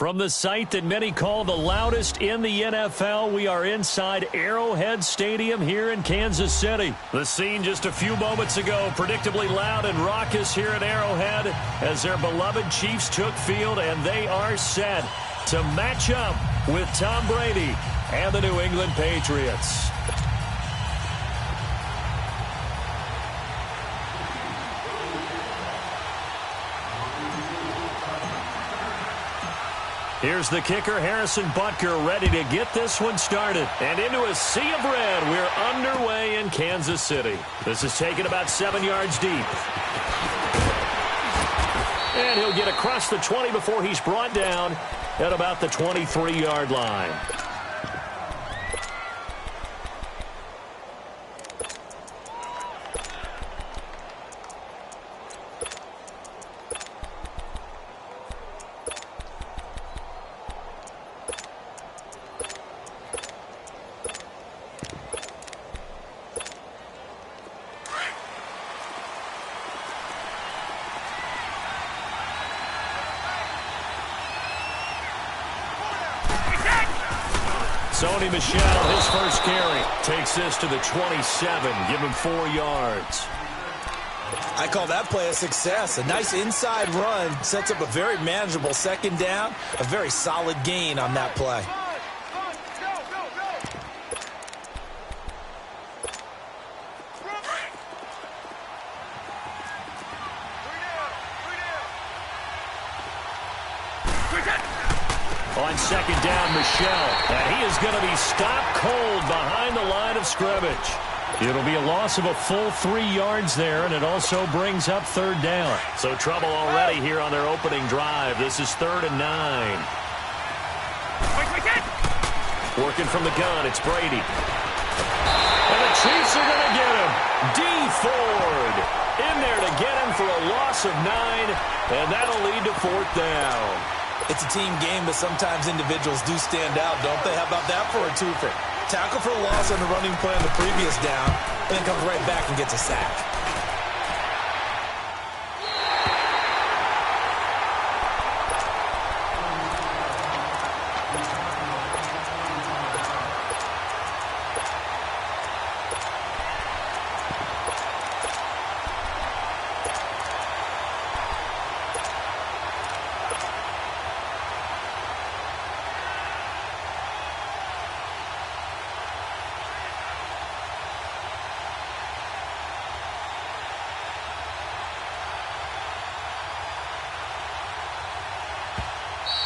From the site that many call the loudest in the NFL, we are inside Arrowhead Stadium here in Kansas City. The scene just a few moments ago, predictably loud and raucous here at Arrowhead as their beloved Chiefs took field, and they are set to match up with Tom Brady and the New England Patriots. Here's the kicker, Harrison Butker, ready to get this one started. And into a sea of red, we're underway in Kansas City. This is taken about 7 yards deep. And he'll get across the 20 before he's brought down at about the 23-yard line. Sony Michel, his first carry, takes this to the 27, give him 4 yards. I call that play a success. A nice inside run sets up a very manageable second down, a very solid gain on that play. On second down, Michel, and he is going to be stopped cold behind the line of scrimmage. It'll be a loss of a full 3 yards there, and it also brings up third down. So trouble already here on their opening drive. This is 3rd and 9. Working from the gun, it's Brady. And the Chiefs are going to get him. Dee Ford in there to get him for a loss of 9, and that'll lead to 4th down. It's a team game, but sometimes individuals do stand out, don't they? How about that for a twofer? Tackle for a loss on the running play on the previous down, and then comes right back and gets a sack.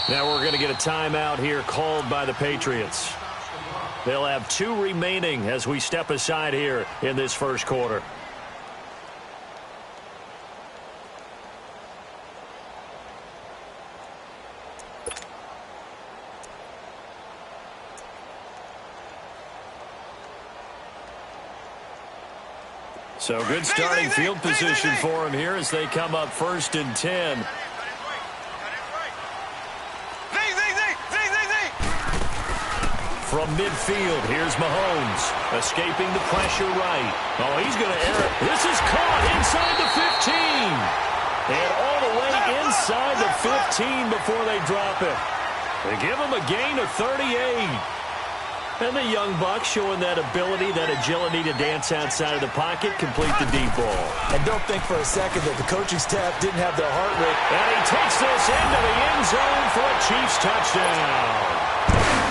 Now we're going to get a timeout here called by the Patriots. They'll have 2 remaining as we step aside here in this first quarter. So good starting field position for him here as they come up 1st and 10. From midfield, here's Mahomes, escaping the pressure right. Oh, he's going to air it. This is caught inside the 15. And all the way inside the 15 before they drop it. They give him a gain of 38. And the young buck showing that ability, that agility to dance outside of the pocket, complete the deep ball. And don't think for a second that the coaching staff didn't have their heart rate. And he takes this into the end zone for a Chiefs touchdown.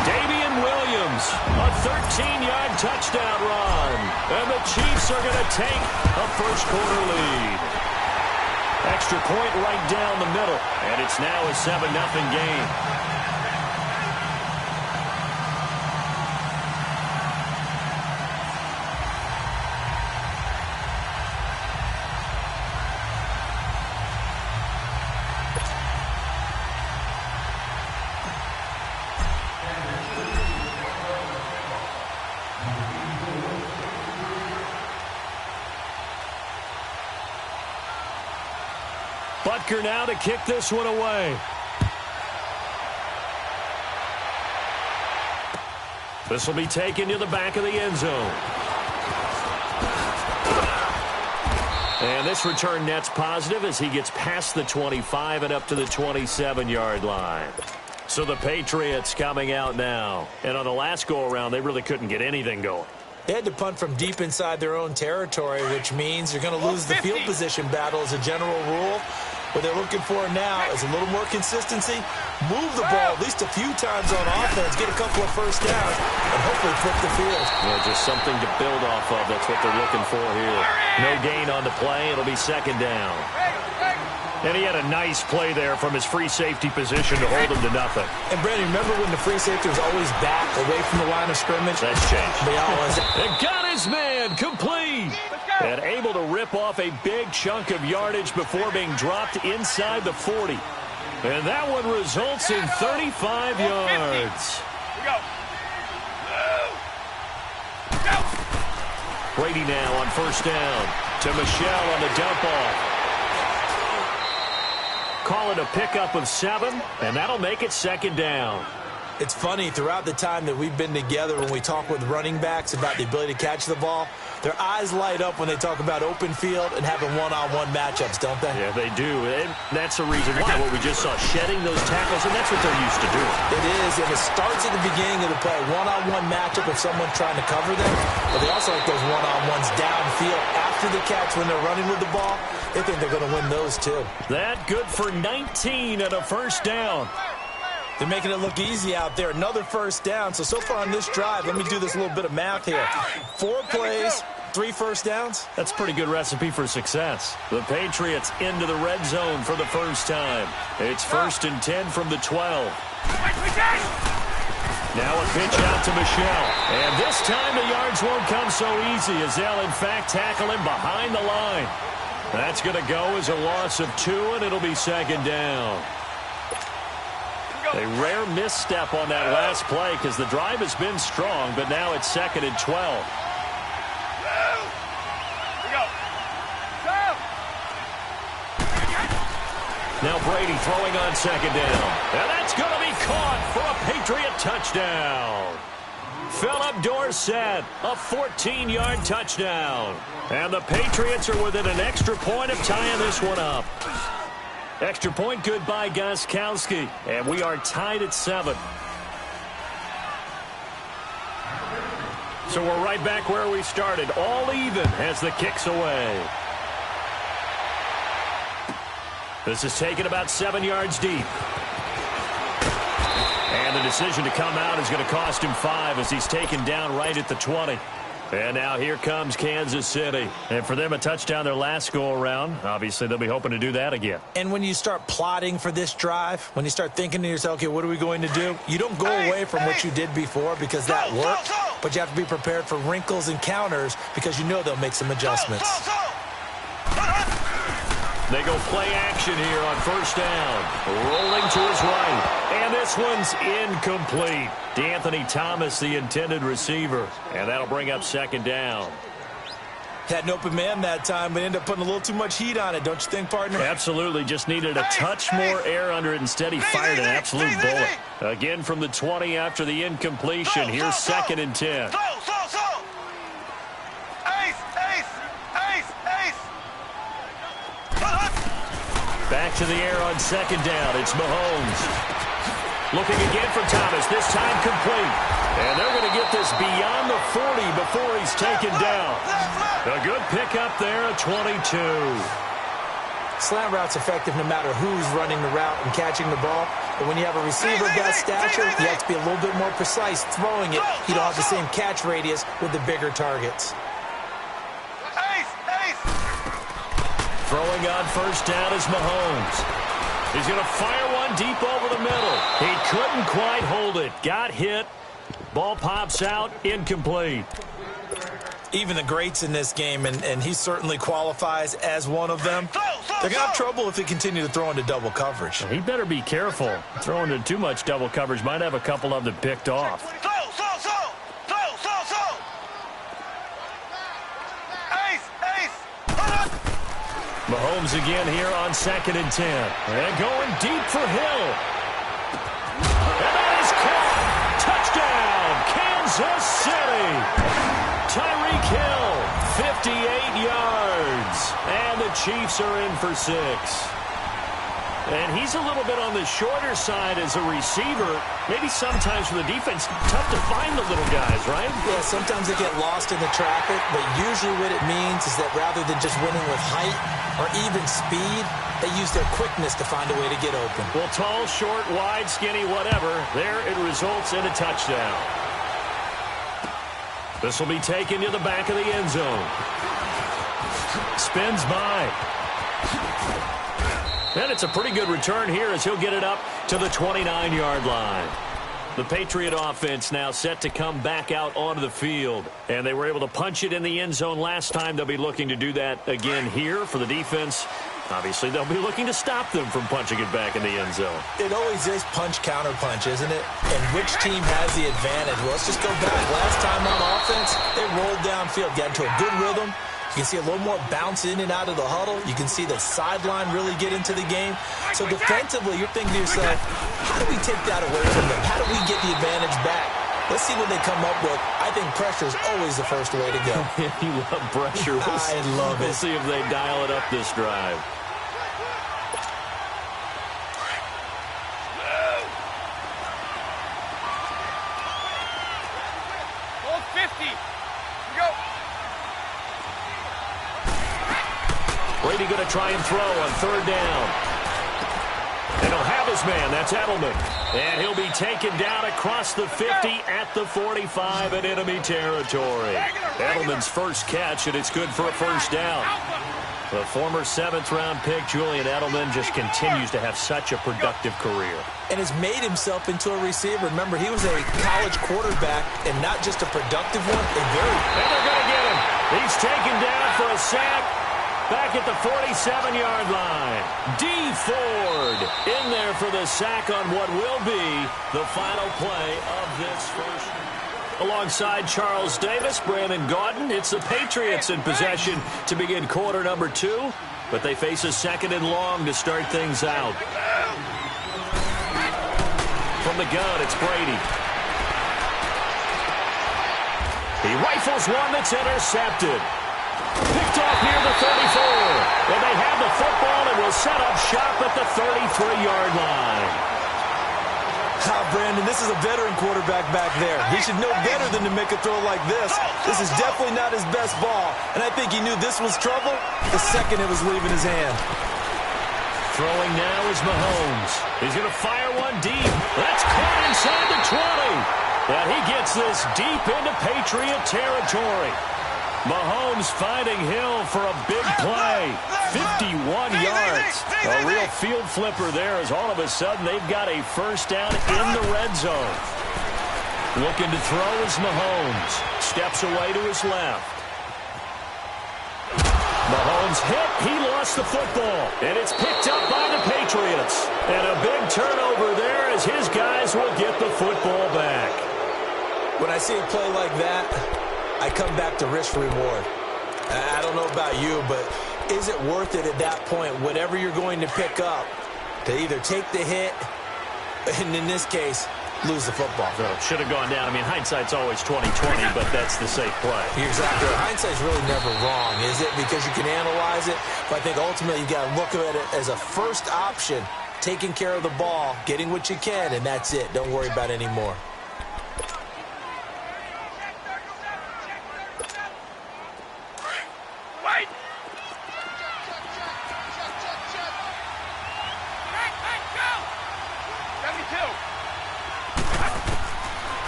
Damian Williams, a 13-yard touchdown run. And the Chiefs are going to take a first-quarter lead. Extra point right down the middle. And it's now a 7-0 game. Butker now to kick this one away. This will be taken to the back of the end zone. And this return net's positive as he gets past the 25 and up to the 27-yard line. So the Patriots coming out now. And on the last go-around, they really couldn't get anything going. They had to punt from deep inside their own territory, which means you're going to lose the field position battle as a general rule. What they're looking for now is a little more consistency, move the ball at least a few times on offense, get a couple of first downs, and hopefully flip the field. Yeah, just something to build off of. That's what they're looking for here. No gain on the play. It'll be second down. And he had a nice play there from his free safety position to hold him to nothing. And, Brandon, remember when the free safety was always back away from the line of scrimmage? That's changed. And got his man complete. And able to rip off a big chunk of yardage before being dropped inside the 40. And that one results in 35 yards. Brady now on first down to Michelle on the dump off. Call it a pickup of 7, and that'll make it second down. It's funny, throughout the time that we've been together, when we talk with running backs about the ability to catch the ball, their eyes light up when they talk about open field and having one-on-one matchups, don't they? Yeah, they do. And that's the reason why, what we just saw, shedding those tackles, and that's what they're used to doing. It is, and it starts at the beginning of the play, one-on-one matchup if someone's trying to cover them, but they also like those one-on-ones downfield after the catch when they're running with the ball. They think they're going to win those, too. That good for 19 and a first down. They're making it look easy out there. Another first down. So far on this drive, let me do this little bit of math here. 4 plays, 3 first downs. That's a pretty good recipe for success. The Patriots into the red zone for the first time. It's 1st and 10 from the 12. Now a pitch out to Michelle. And this time the yards won't come so easy as they'll, in fact, tackle him behind the line. That's going to go as a loss of 2, and it'll be second down. A rare misstep on that last play because the drive has been strong, but now it's 2nd and 12. Now Brady throwing on second down. And that's going to be caught for a Patriot touchdown. Philip Dorsett, a 14-yard touchdown. And the Patriots are within an extra point of tying this one up. Extra point good by Gostkowski. And we are tied at 7. So we're right back where we started. All even as the kick's away. This is taken about 7 yards deep. And the decision to come out is going to cost him 5 as he's taken down right at the 20. And now here comes Kansas City. And for them, a touchdown their last go-around. Obviously, they'll be hoping to do that again. And when you start plotting for this drive, when you start thinking to yourself, okay, what are we going to do? You don't go away from what you did before because that worked. But you have to be prepared for wrinkles and counters because you know they'll make some adjustments. They go play action here on first down. Rolling to his right. And this one's incomplete. D'Anthony Thomas, the intended receiver. And that'll bring up second down. Had an open man that time, but ended up putting a little too much heat on it, don't you think, partner? Absolutely. Just needed a touch more air under it. Instead, he fired an absolute bullet. Again from the 20 after the incompletion. Here's 2nd and 10. Back to the air on second down. It's Mahomes. Looking again for Thomas. This time complete. And they're going to get this beyond the 40 before he's taken down. A good pickup there at 22. Slant route's effective no matter who's running the route and catching the ball. But when you have a receiver of that stature, you have to be a little bit more precise throwing it. You don't have the same catch radius with the bigger targets. Throwing on first down is Mahomes. He's going to fire one deep over the middle. He couldn't quite hold it. Got hit. Ball pops out. Incomplete. Even the greats in this game, and he certainly qualifies as one of them, they're going to have trouble if they continue to throw into double coverage. He better be careful. Throwing into too much double coverage might have a couple of them picked off. Mahomes again here on 2nd and 10. And going deep for Hill. And that is caught. Touchdown, Kansas City. Tyreek Hill, 58 yards. And the Chiefs are in for 6. And he's a little bit on the shorter side as a receiver. Maybe sometimes for the defense, tough to find the little guys, right? Yeah, sometimes they get lost in the traffic, but usually what it means is that rather than just winning with height or even speed, they use their quickness to find a way to get open. Well, tall, short, wide, skinny, whatever, there it results in a touchdown. This will be taken to the back of the end zone. Spins by. And it's a pretty good return here as he'll get it up to the 29-yard line. The Patriot offense now set to come back out onto the field. And they were able to punch it in the end zone last time. They'll be looking to do that again here for the defense. Obviously, they'll be looking to stop them from punching it back in the end zone. It always is punch-counter-punch, isn't it? And which team has the advantage? Well, let's just go back. Last time on offense, they rolled downfield, got into a good rhythm. You can see a little more bounce in and out of the huddle. You can see the sideline really get into the game. So defensively, you're thinking to yourself, how do we take that away from them? How do we get the advantage back? Let's see what they come up with. I think pressure is always the first way to go. You love pressure. I love it. We'll see if they dial it up this drive. Brady going to try and throw on third down. And he'll have his man. That's Edelman. And he'll be taken down across the 50 at the 45 in enemy territory. Edelman's first catch, and it's good for a first down. The former 7th-round pick, Julian Edelman, just continues to have such a productive career. And has made himself into a receiver. Remember, he was a college quarterback, and not just a productive one, a very... And they're going to get him. He's taken down for a sack. Back at the 47-yard line. D. Ford in there for the sack on what will be the final play of this first. Alongside Charles Davis, Brandon Gaudin, it's the Patriots in possession to begin quarter number 2, but they face a second and long to start things out. From the gun, it's Brady. He rifles one that's intercepted. Picked off near the 34. And they have the football and will set up shop at the 33-yard line. Brandon, this is a veteran quarterback back there. He should know better than to make a throw like this. This is definitely not his best ball. And I think he knew this was trouble the second it was leaving his hand. Throwing now is Mahomes. He's going to fire one deep. That's caught inside the 20. And he gets this deep into Patriot territory. Mahomes finding Hill for a big play. 51 yards. A real field flipper there as all of a sudden they've got a first down in the red zone. Looking to throw is Mahomes. Steps away to his left. Mahomes hit. He lost the football. And it's picked up by the Patriots. And a big turnover there as his guys will get the football back. When I see a play like that, I come back to risk-reward. I don't know about you, but is it worth it at that point, whatever you're going to pick up, to either take the hit, and in this case, lose the football? So should have gone down. I mean, hindsight's always 20/20, but that's the safe play. You're exactly right. Hindsight's really never wrong, is it? Because you can analyze it, but I think ultimately you got to look at it as a first option, taking care of the ball, getting what you can, and that's it. Don't worry about any more.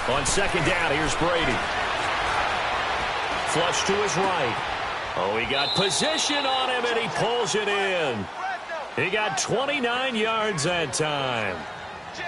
On second down, here's Brady. Flush to his right. Oh, he got position on him, and he pulls it in. He got 29 yards that time.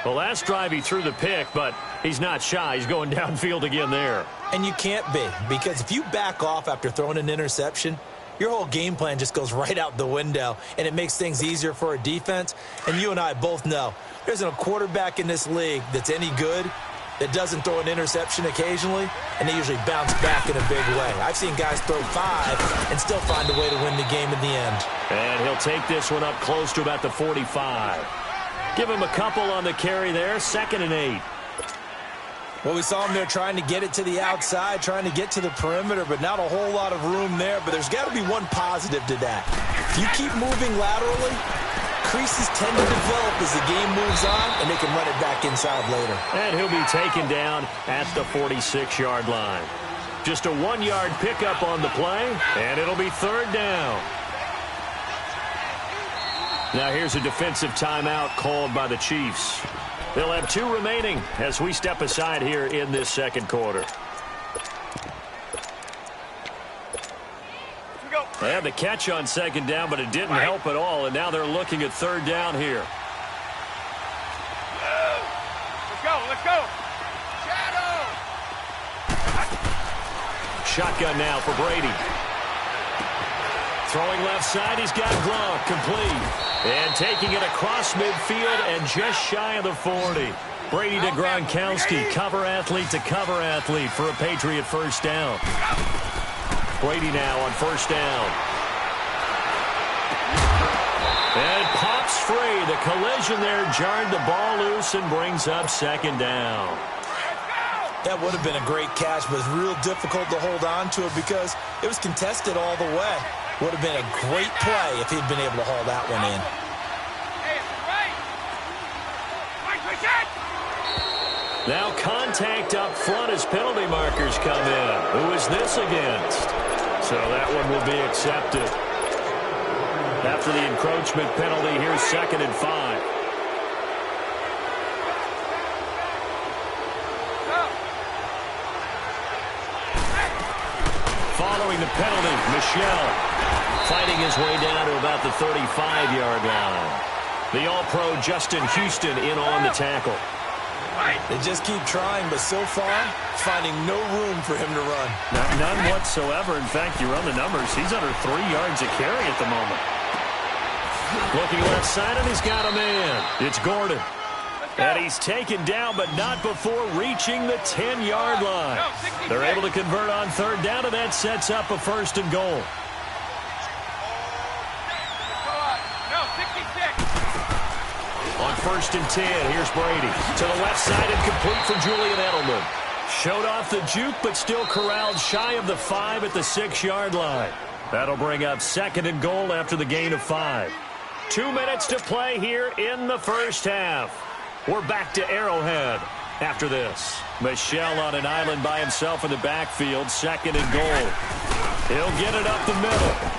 The last drive, he threw the pick, but he's not shy. He's going downfield again there. And you can't be, because if you back off after throwing an interception, your whole game plan just goes right out the window, and it makes things easier for a defense. And you and I both know there isn't a quarterback in this league that's any good that doesn't throw an interception occasionally, and they usually bounce back in a big way. I've seen guys throw 5 and still find a way to win the game in the end. And he'll take this one up close to about the 45. Give him a couple on the carry there, 2nd and 8. Well, we saw him there trying to get it to the outside, trying to get to the perimeter, but not a whole lot of room there. But there's got to be one positive to that. If you keep moving laterally, creases tend to develop as the game moves on, and they can run it back inside later. And he'll be taken down at the 46-yard line. Just a 1-yard pickup on the play, and it'll be third down. Now here's a defensive timeout called by the Chiefs. They'll have 2 remaining as we step aside here in this second quarter. They had the catch on second down, but it didn't help at all, and now they're looking at third down here. Let's go. Shotgun now for Brady. Throwing left side, he's got Gronk, complete. And taking it across midfield and just shy of the 40. Brady to Gronkowski, cover athlete to cover athlete for a Patriot first down. Brady now on first down. And pops free. The collision there jarred the ball loose and brings up second down. That would have been a great catch, but it's real difficult to hold on to it because it was contested all the way. Would have been a great play if he'd been able to haul that one in. Now contact up front as penalty markers come in. Who is this against? So that one will be accepted. After the encroachment penalty, here's 2nd and 5. Following the penalty, Michel fighting his way down to about the 35-yard line. The All-Pro Justin Houston in on the tackle. They just keep trying, but so far, finding no room for him to run. None whatsoever. In fact, you run the numbers. He's under 3 yards a carry at the moment. Looking left side, and he's got a man. It's Gordon. And he's taken down, but not before reaching the 10-yard line. They're able to convert on third down, and that sets up a 1st and goal. On 1st and 10, here's Brady. To the left side and complete for Julian Edelman. Showed off the juke, but still corralled shy of the 5 at the 6-yard line. That'll bring up 2nd and goal after the gain of 5. 2 minutes to play here in the first half. We're back to Arrowhead after this. Michel on an island by himself in the backfield, 2nd and goal. He'll get it up the middle.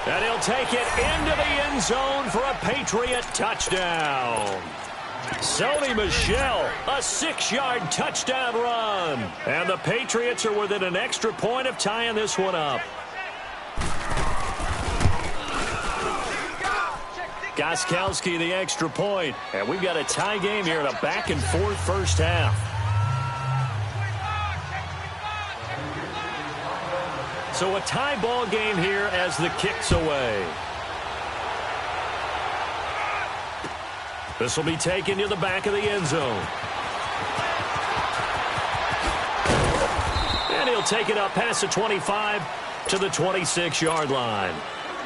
And he'll take it into the end zone for a Patriot touchdown. Sony Michel, a 6-yard touchdown run. And the Patriots are within an extra point of tying this one up. Gostkowski the extra point. And we've got a tie game here in a back-and-forth first half. So a tie ball game here as the kick's away. This will be taken to the back of the end zone. And he'll take it up past the 25 to the 26-yard line.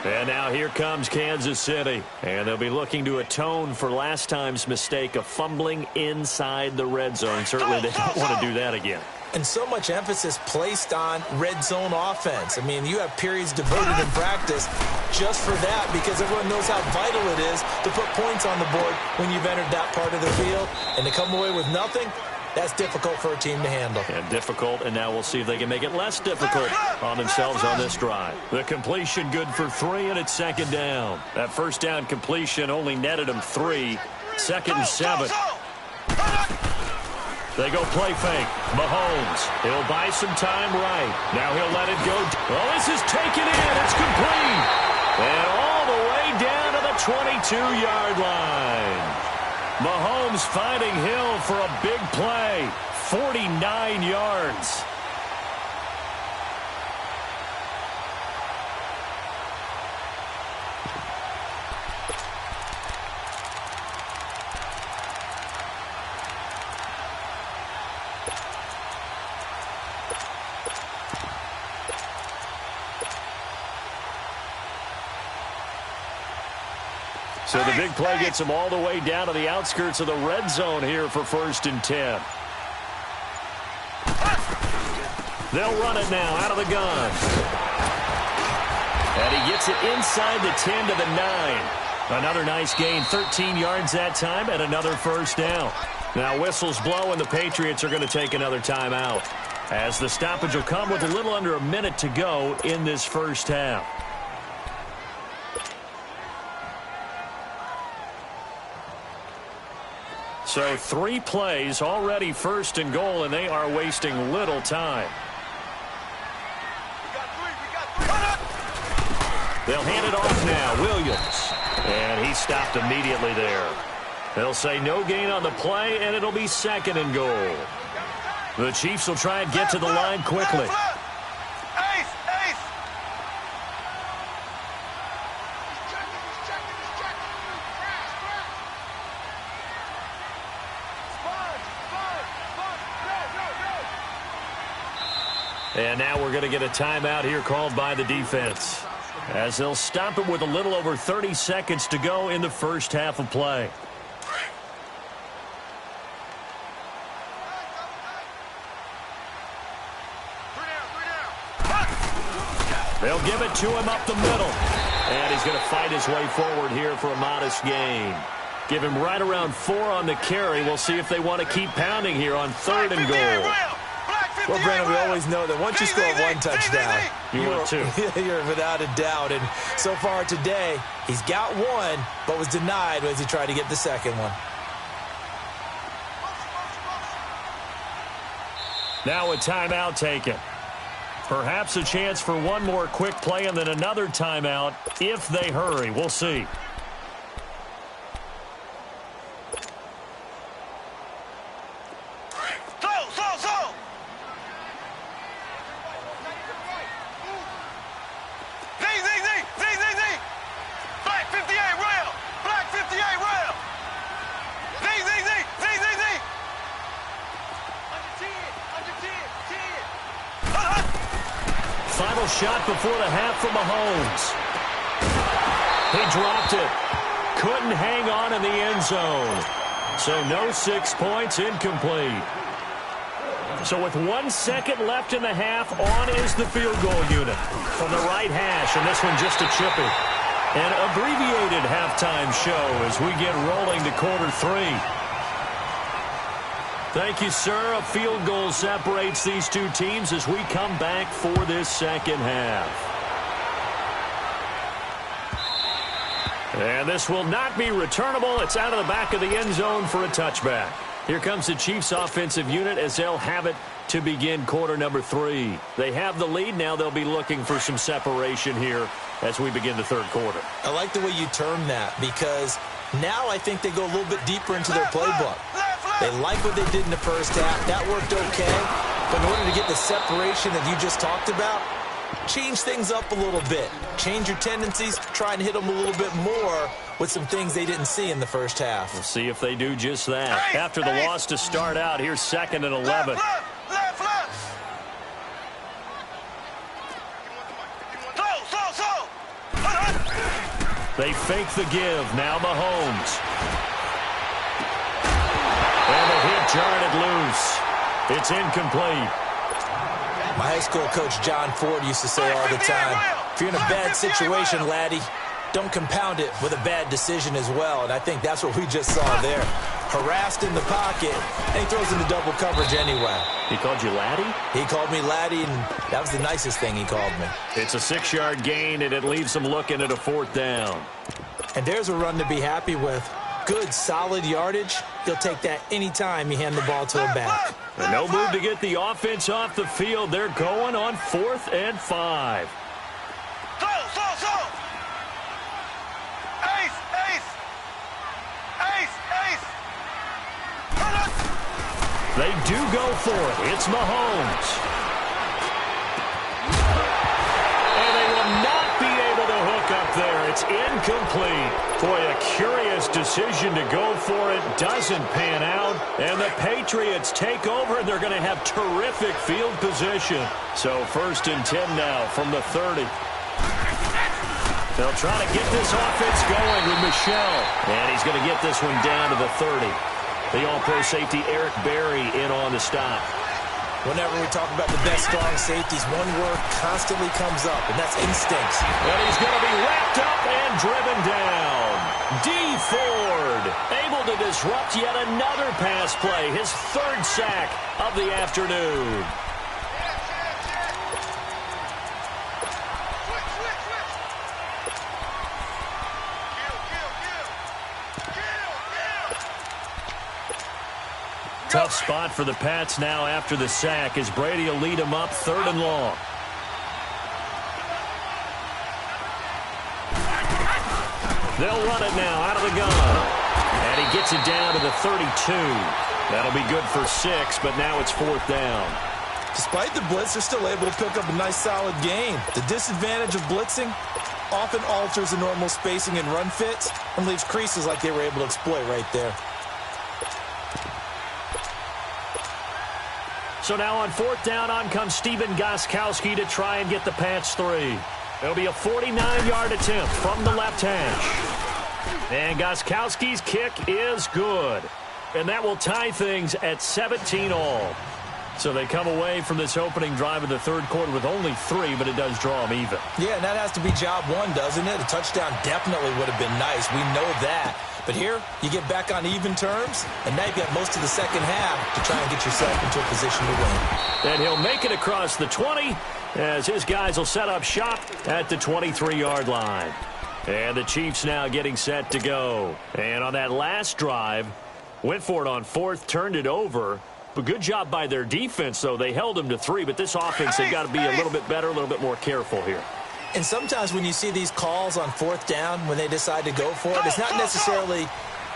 And now here comes Kansas City. And they'll be looking to atone for last time's mistake of fumbling inside the red zone. Certainly they don't want to do that again. And so much emphasis placed on red zone offense. I mean, you have periods devoted in practice just for that because everyone knows how vital it is to put points on the board when you've entered that part of the field. And to come away with nothing, that's difficult for a team to handle. And difficult, and now we'll see if they can make it less difficult on themselves on this drive. The completion good for 3, and it's 2nd down. That first down completion only netted them 3. 2nd and 7. They go play fake. Mahomes. He'll buy some time right. Now he'll let it go. Oh, this is taken in. It's complete. And all the way down to the 22-yard line. Mahomes finding Hill for a big play. 49 yards. So the big play gets them all the way down to the outskirts of the red zone here for 1st and 10. They'll run it now out of the gun. And he gets it inside the 10 to the 9. Another nice gain, 13 yards that time, and another first down. Now whistles blow, and the Patriots are going to take another timeout, as the stoppage will come with a little under a minute to go in this first half. So 3 plays, already first and goal, and they are wasting little time. They'll hand it off now. Williams. And he stopped immediately there. They'll say no gain on the play, and it'll be second and goal. The Chiefs will try and get to the line quickly. And now we're going to get a timeout here called by the defense, as they'll stop it with a little over 30 seconds to go in the first half of play. They'll give it to him up the middle. And he's going to fight his way forward here for a modest gain. Give him right around 4 on the carry. We'll see if they want to keep pounding here on 3rd and goal. Well, Brandon, we always know that once you score 1 touchdown, you're without a doubt. And so far today, he's got 1, but was denied as he tried to get the second one. Now a timeout taken. Perhaps a chance for one more quick play and then another timeout if they hurry. We'll see. Final shot before the half from Mahomes. He dropped it. Couldn't hang on in the end zone. So no 6 points, incomplete. So with 1 second left in the half, on is the field goal unit from the right hash, and this one just a chippy. An abbreviated halftime show as we get rolling to quarter 3. Thank you, sir. A field goal separates these two teams as we come back for this second half. And this will not be returnable. It's out of the back of the end zone for a touchback. Here comes the Chiefs offensive unit as they'll have it to begin quarter number 3. They have the lead. Now they'll be looking for some separation here as we begin the third quarter. I like the way you term that, because now I think they go a little bit deeper into their playbook. They like what they did in the first half. That worked okay. But in order to get the separation that you just talked about, change things up a little bit. Change your tendencies. Try and hit them a little bit more with some things they didn't see in the first half. We'll see if they do just that. After the loss to start out, here's 2nd and 11. They fake the give. Now Mahomes. And the hit jarred it loose. It's incomplete. My high school coach, John Ford, used to say all the time, if you're in a bad situation, laddie, don't compound it with a bad decision as well. And I think that's what we just saw there. Harassed in the pocket, and he throws into double coverage anyway. He called you laddie? He called me laddie, and that was the nicest thing he called me. It's a 6-yard gain, and it leaves them looking at a 4th down. And there's a run to be happy with. Good, solid yardage. He'll take that anytime you hand the ball to a back. And no move to get the offense off the field. They're going on 4th and 5. They do go for it. It's Mahomes. And they will not be able to hook up there. It's incomplete. Boy, a curious decision to go for it. Doesn't pan out. And the Patriots take over. They're going to have terrific field position. So 1st and 10 now from the 30. They'll try to get this offense going with Michelle. And he's going to get this one down to the 30. The all-pro safety Eric Berry in on the stop. Whenever we talk about the best strong safeties, one word constantly comes up, and that's instincts. And he's going to be wrapped up and driven down. D. Ford able to disrupt yet another pass play, his third sack of the afternoon. Tough spot for the Pats now after the sack as Brady will lead them up 3rd and long. They'll run it now out of the gun. And he gets it down to the 32. That'll be good for 6, but now it's 4th down. Despite the blitz, they're still able to pick up a nice, solid gain. The disadvantage of blitzing often alters the normal spacing and run fits and leaves creases like they were able to exploit right there. So now on 4th down, on comes Stephen Gostkowski to try and get the Pats 3. It'll be a 49-yard attempt from the left hash. And Gostkowski's kick is good. And that will tie things at 17 all. So they come away from this opening drive of the 3rd quarter with only 3, but it does draw them even. Yeah, and that has to be job 1, doesn't it? A touchdown definitely would have been nice. We know that. But here, you get back on even terms, and now you've got most of the second half to try and get yourself into a position to win. And he'll make it across the 20 as his guys will set up shop at the 23-yard line. And the Chiefs now getting set to go. And on that last drive, went for it on 4th, turned it over. But good job by their defense, though. They held them to 3, but this offense, they've got to be a little bit better, a little bit more careful here. And sometimes when you see these calls on 4th down, when they decide to go for it, it's not necessarily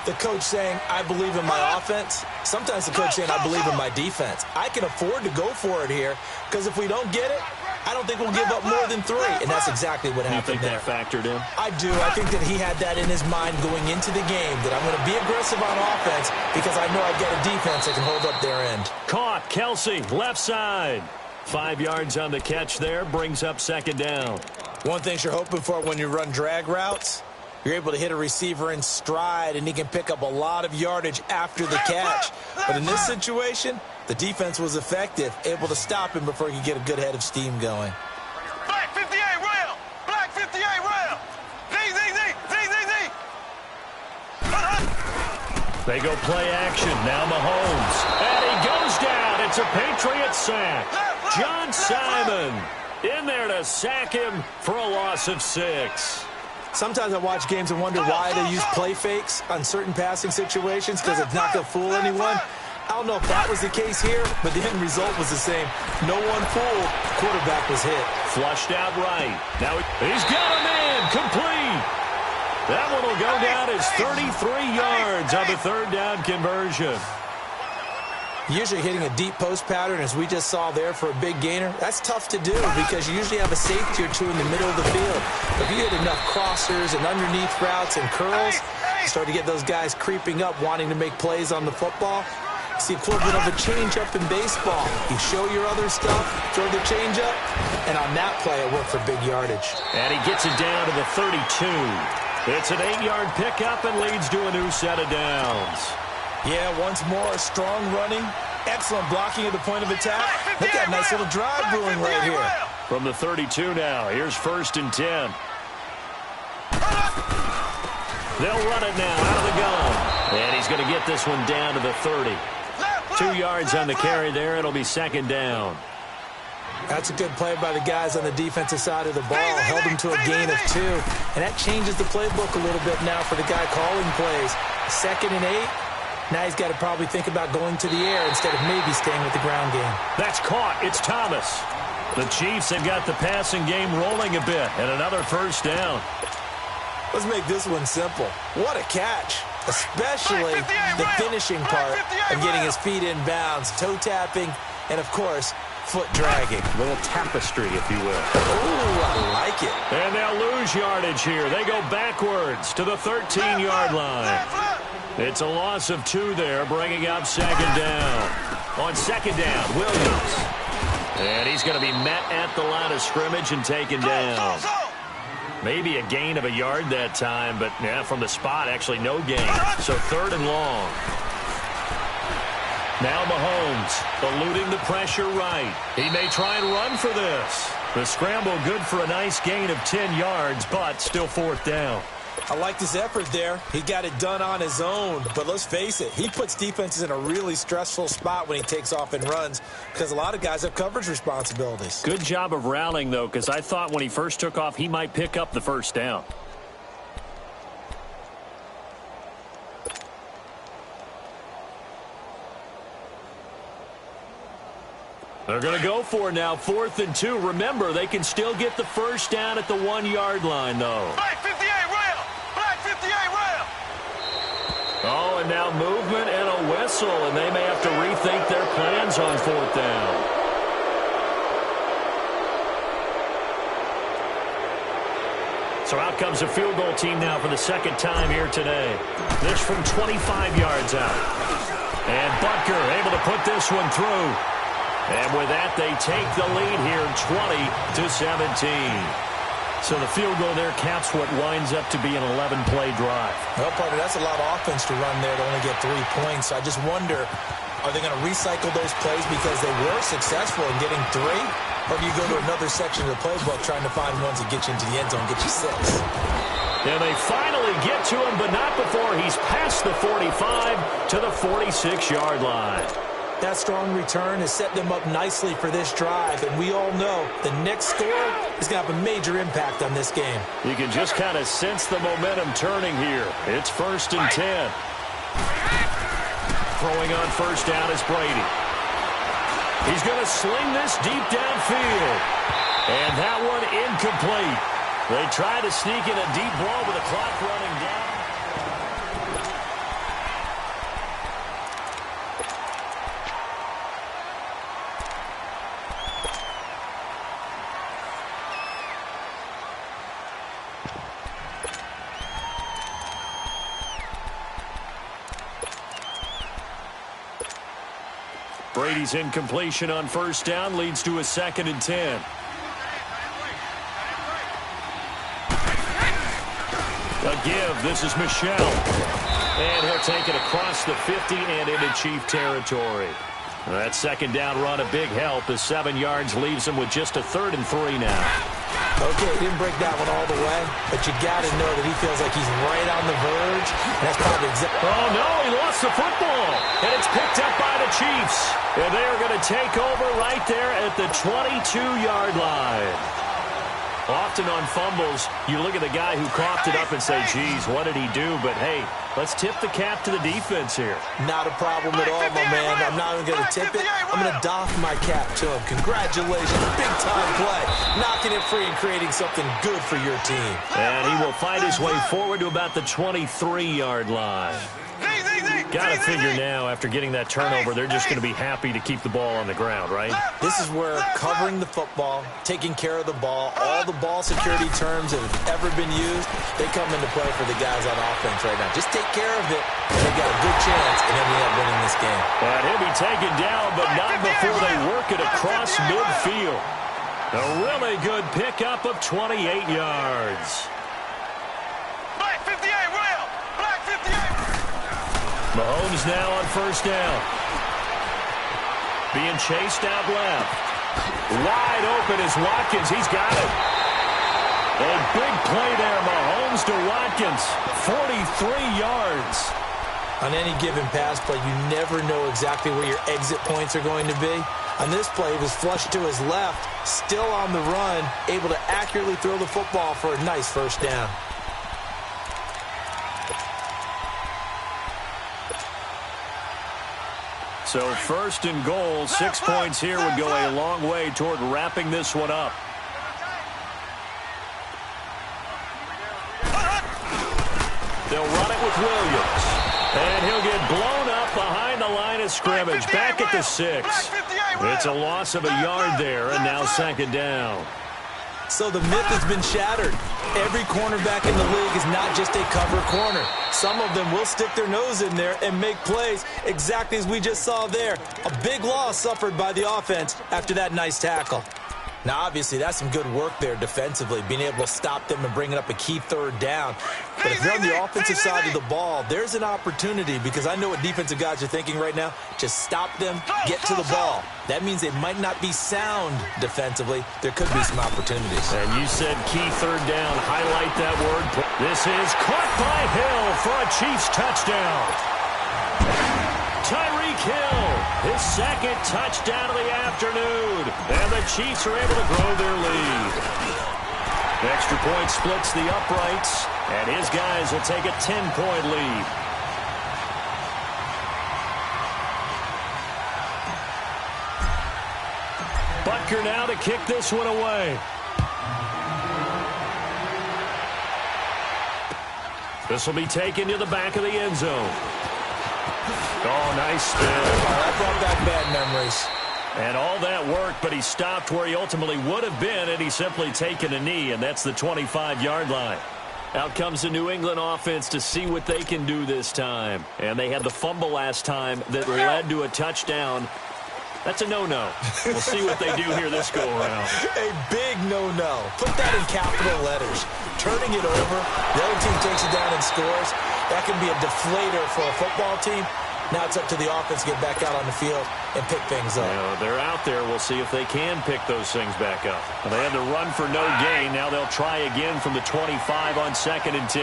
the coach saying, I believe in my offense. Sometimes the coach saying, I believe in my defense. I can afford to go for it here because if we don't get it, I don't think we'll give up more than 3. And that's exactly what happened there. You think that factored in? I do. I think that he had that in his mind going into the game, that I'm going to be aggressive on offense because I know I've got a defense that can hold up their end. Caught. Kelsey, left side. 5 yards on the catch there, brings up 2nd down. One thing you're hoping for when you run drag routes, you're able to hit a receiver in stride, and he can pick up a lot of yardage after the catch. But in this situation, the defense was effective, able to stop him before he could get a good head of steam going. Black 58 round! Black 58 round! Z! They go play action. Now Mahomes. And he goes down. It's a Patriot sack. John Simon in there to sack him for a loss of 6. Sometimes I watch games and wonder why they use play fakes on certain passing situations because it's not going to fool anyone. I don't know if that was the case here, but the end result was the same. No one fooled. Quarterback was hit. Flushed out right. Now he's got a man complete. That one will go down as 33 yards on the 3rd down conversion. Usually hitting a deep post pattern, as we just saw there for a big gainer, that's tough to do because you usually have a safety or 2 in the middle of the field. If you hit enough crossers and underneath routes and curls, you start to get those guys creeping up, wanting to make plays on the football. It's the equivalent of a change-up in baseball. You show your other stuff, throw the change-up, and on that play, it worked for big yardage. And he gets it down to the 32. It's an 8-yard pickup and leads to a new set of downs. Yeah, once more, strong running, excellent blocking at the point of attack. Look at that nice little drive brewing right here. From the 32 now, here's 1st and 10. They'll run it now out of the gun. And he's going to get this one down to the 30. 2 yards on the carry there. It'll be 2nd down. That's a good play by the guys on the defensive side of the ball. Held him to a gain of 2. And that changes the playbook a little bit now for the guy calling plays. 2nd and 8. Now he's got to probably think about going to the air instead of maybe staying with the ground game. That's caught. It's Thomas. The Chiefs have got the passing game rolling a bit. And another 1st down. Let's make this one simple. What a catch. Especially the finishing part of getting his feet in bounds. Toe tapping and, of course, foot dragging. A little tapestry, if you will. Ooh, I like it. And they'll lose yardage here. They go backwards to the 13-yard line. It's a loss of 2 there, bringing up 2nd down. On 2nd down, Williams. And he's going to be met at the line of scrimmage and taken down. Maybe a gain of a yard that time, but yeah, from the spot, actually no gain. So 3rd and long. Now Mahomes eluding the pressure right. He may try and run for this. The scramble good for a nice gain of 10 yards, but still 4th down. I like his effort there. He got it done on his own. But let's face it, he puts defenses in a really stressful spot when he takes off and runs because a lot of guys have coverage responsibilities. Good job of rallying, though, because I thought when he first took off, he might pick up the first down. They're going to go for it now, 4th and 2. Remember, they can still get the first down at the 1-yard line, though. Black 58 rail! Black 58 rail! Oh, and now movement and a whistle, and they may have to rethink their plans on 4th down. So out comes a field goal team now for the second time here today. This from 25 yards out. And Butker able to put this one through. And with that, they take the lead here, 20-17. So the field goal there caps what winds up to be an 11-play drive. Well, partner, that's a lot of offense to run there to only get 3 points. So I just wonder, are they going to recycle those plays because they were successful in getting 3? Or do you go to another section of the playbook trying to find ones that get you into the end zone, get you 6? And they finally get to him, but not before he's past the 45 to the 46-yard line. That strong return has set them up nicely for this drive, and we all know the next score is going to have a major impact on this game. You can just kind of sense the momentum turning here. It's 1st and 10. Throwing on first down is Brady. He's going to sling this deep downfield. And that one incomplete. They try to sneak in a deep ball with the clock running down. Brady's incompletion on first down leads to a 2nd and 10. A give. This is Michel. And he'll take it across the 50 and into Chief territory. That second down run a big help as 7 yards leaves him with just a 3rd and 3 now. Okay, didn't break that one all the way, but you got to know that he feels like he's right on the verge. And that's probably exactly. Oh, no, he lost the football. And it's picked up by the Chiefs. And they are going to take over right there at the 22-yard line. Often on fumbles, you look at the guy who coughed it up and say, geez, what did he do? But, hey, let's tip the cap to the defense here. Not a problem at all, my man. I'm not even going to tip it. I'm going to doff my cap to him. Congratulations. Big-time play. Knocking it free and creating something good for your team. And he will fight his way forward to about the 23-yard line. Got to figure now, after getting that turnover, they're just going to be happy to keep the ball on the ground, right? This is where covering the football, taking care of the ball, all the ball security terms that have ever been used, they come into play for the guys on offense right now. Just take care of it, and they've got a good chance in ending up winning this game. And he'll be taken down, but not before they work it across midfield. A really good pickup of 28 yards. Black 58 rail! Black 58! Mahomes now on first down. Being chased out left. Wide open is Watkins. He's got it. A big play there. Mahomes to Watkins. 43 yards. On any given pass play, you never know exactly where your exit points are going to be. On this play, he was flushed to his left, still on the run, able to accurately throw the football for a nice first down. So 1st and goal, 6 points here would go a long way toward wrapping this one up. They'll run it with Williams. And he'll get blown up behind the line of scrimmage, back at the 6. It's a loss of a yard there, and now 2nd down. So the myth has been shattered. Every cornerback in the league is not just a cover corner. Some of them will stick their nose in there and make plays exactly as we just saw there. A big loss suffered by the offense after that nice tackle. Now, obviously, that's some good work there defensively, being able to stop them and bringing up a key third down. But if you're on the offensive side of the ball, there's an opportunity, because I know what defensive guys are thinking right now. Just stop them, get to the ball. That means they might not be sound defensively. There could be some opportunities. And you said key third down. Highlight that word. This is caught by Hill for a Chiefs touchdown. Tyreek Hill, his second touchdown of the afternoon. And the Chiefs are able to grow their lead. The extra point splits the uprights, and his guys will take a 10-point lead. Butker now to kick this one away. This will be taken to the back of the end zone. Oh, nice spin. That brought back bad memories. And all that work, but he stopped where he ultimately would have been, and he's simply taken a knee, and that's the 25-yard line. Out comes the New England offense to see what they can do this time. And they had the fumble last time that led to a touchdown. That's a no-no. We'll see what they do here this go-around. A big no-no. Put that in capital letters. Turning it over, the other team takes it down and scores. That can be a deflator for a football team. Now it's up to the offense to get back out on the field and pick things up. They're out there. We'll see if they can pick those things back up. Well, they had to run for no gain. Now they'll try again from the 25 on 2nd and 10.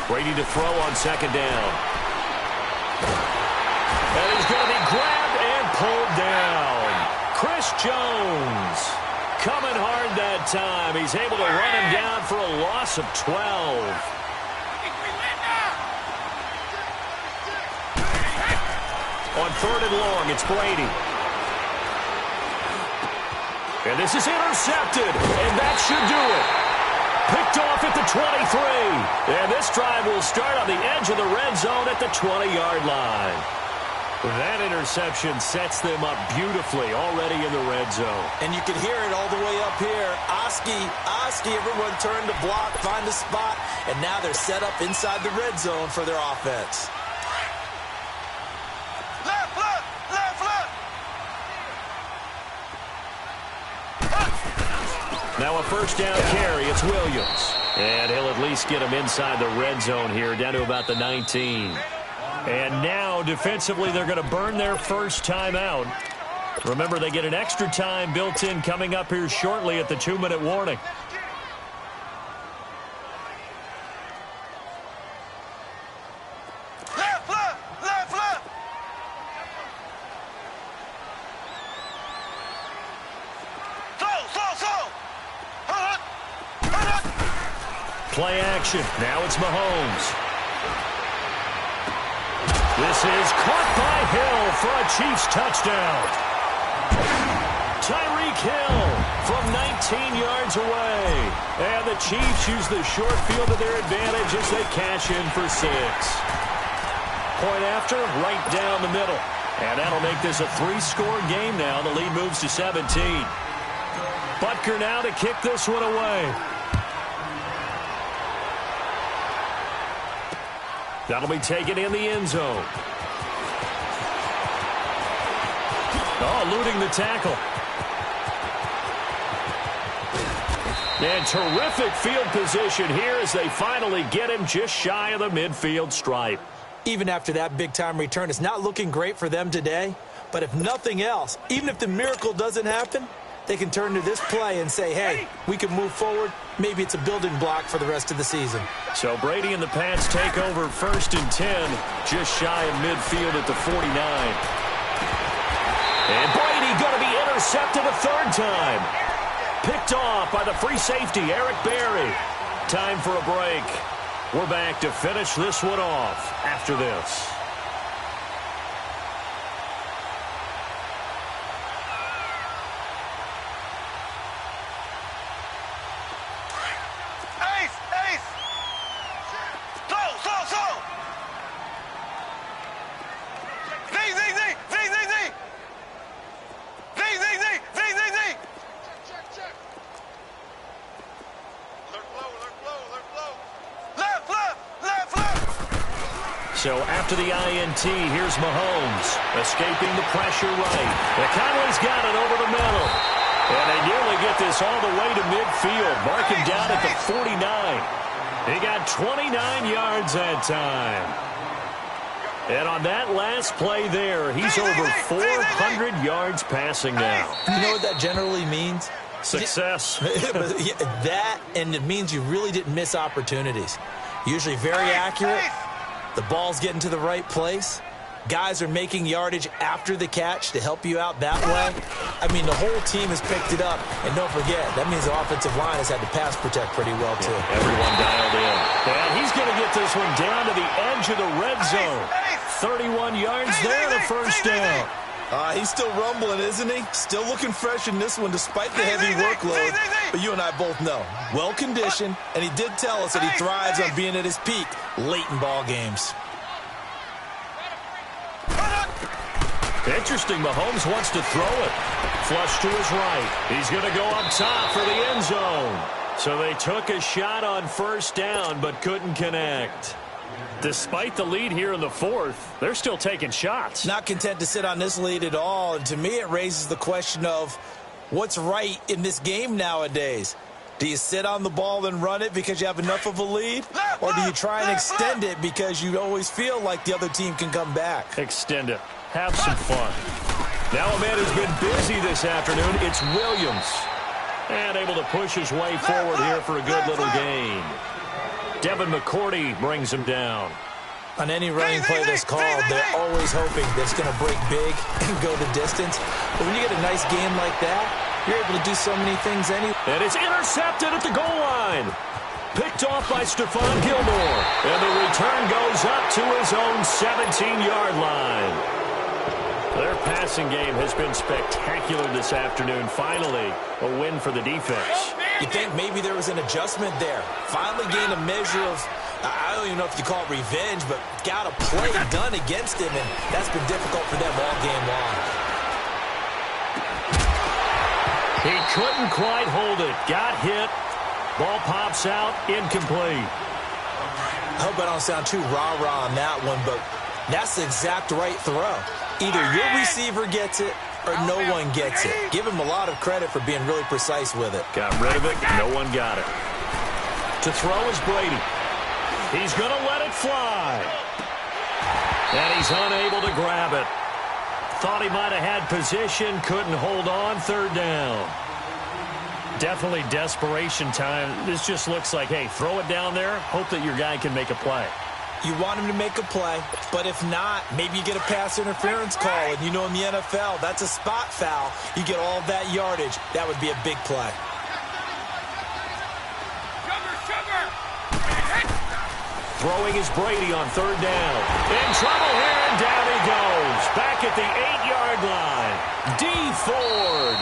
Brady to throw on 2nd down. And he's going to be grabbed and pulled down. Chris Jones coming hard that time. He's able to run him down for a loss of 12. On 3rd and long, it's Brady. And this is intercepted, and that should do it. Picked off at the 23. And this drive will start on the edge of the red zone at the 20-yard line. That interception sets them up beautifully already in the red zone. And you can hear it all the way up here. Oski, everyone turned to block, find a spot, and now they're set up inside the red zone for their offense. Now a first down carry. It's Williams. And he'll at least get him inside the red zone here, down to about the 19. And now, defensively, they're going to burn their first time out. Remember, they get an extra time built in coming up here shortly at the 2-minute warning. Play action. Now it's Mahomes. This is caught by Hill for a Chiefs touchdown. Tyreek Hill from 19 yards away. And the Chiefs use the short field to their advantage as they cash in for 6. Point after, right down the middle. And that'll make this a 3-score game now. The lead moves to 17. Butker now to kick this one away. That'll be taken in the end zone. Oh, eluding the tackle. And terrific field position here as they finally get him just shy of the midfield stripe. Even after that big-time return, it's not looking great for them today. But if nothing else, even if the miracle doesn't happen, they can turn to this play and say, hey, we can move forward. Maybe it's a building block for the rest of the season. So Brady and the Pats take over 1st and 10, just shy of midfield at the 49. And Brady going to be intercepted a 3rd time. Picked off by the free safety, Eric Berry. Time for a break. We're back to finish this one off after this. So after the INT, here's Mahomes, escaping the pressure right. And Conway's got it over the middle. And they nearly get this all the way to midfield, marking down at the 49. He got 29 yards that time. And on that last play there, he's over 400 yards passing now. You know what that generally means? Success. That, and it means you really didn't miss opportunities. Usually very accurate. The ball's getting to the right place. Guys are making yardage after the catch to help you out that way. I mean, the whole team has picked it up. And don't forget, that means the offensive line has had to pass protect pretty well, too. Yeah, everyone dialed in. And he's going to get this one down to the edge of the red zone. 31 yards there, the first down. He's still rumbling, isn't he? Still looking fresh in this one despite the heavy workload. But you and I both know, well-conditioned, and he did tell us that he thrives on being at his peak late in ball games. Interesting, Mahomes wants to throw it. Flush to his right. He's going to go up top for the end zone. So they took a shot on first down but couldn't connect. Despite the lead here in the fourth, they're still taking shots. Not content to sit on this lead at all. And to me, it raises the question of what's right in this game nowadays. Do you sit on the ball and run it because you have enough of a lead? Or do you try and extend it because you always feel like the other team can come back? Extend it. Have some fun. Now a man who's been busy this afternoon, it's Williams. And able to push his way forward here for a good little gain. Devin McCourty brings him down. On any running play that's called, they're always hoping that it's going to break big and go the distance. But when you get a nice game like that, you're able to do so many things anyway. And it's intercepted at the goal line. Picked off by Stephon Gilmore. And the return goes up to his own 17-yard line. Their passing game has been spectacular this afternoon. Finally, a win for the defense. You think maybe there was an adjustment there. Finally gained a measure of, I don't even know if you call it revenge, but got a play done against him, and that's been difficult for them all game long. He couldn't quite hold it. Got hit. Ball pops out. Incomplete. I hope I don't sound too rah-rah on that one, but that's the exact right throw. Either your receiver gets it or no one gets it. Give him a lot of credit for being really precise with it. Got rid of it. No one got it. To throw is Brady. He's going to let it fly. And he's unable to grab it. Thought he might have had position. Couldn't hold on. Third down. Definitely desperation time. This just looks like, hey, throw it down there. Hope that your guy can make a play. You want him to make a play, but if not, maybe you get a pass interference call. And you know in the NFL, that's a spot foul. You get all that yardage. That would be a big play. Throwing is Brady on third down. In trouble here, and down he goes. Back at the 8-yard line. D. Ford.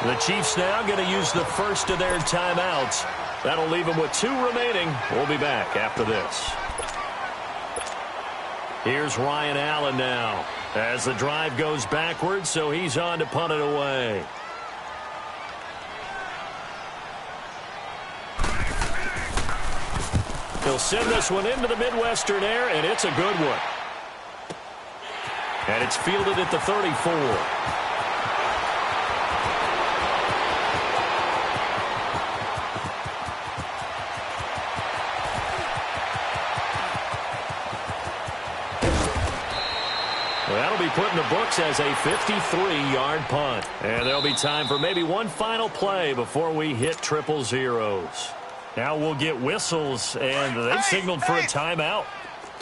The Chiefs now going to use the first of their timeouts. That'll leave them with 2 remaining. We'll be back after this. Here's Ryan Allen now as the drive goes backwards, so he's on to punt it away. He'll send this one into the Midwestern air, and it's a good one. And it's fielded at the 34. That'll be put in the books as a 53-yard punt. And there'll be time for maybe one final play before we hit triple zeros. Now we'll get whistles, and they've signaled for a timeout.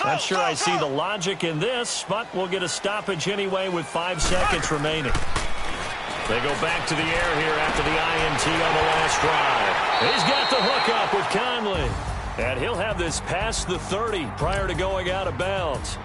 Not sure I see the logic in this, but we'll get a stoppage anyway with 5 seconds remaining. They go back to the air here after the INT on the last drive. He's got the hook up with Conley. And he'll have this past the 30 prior to going out of bounds.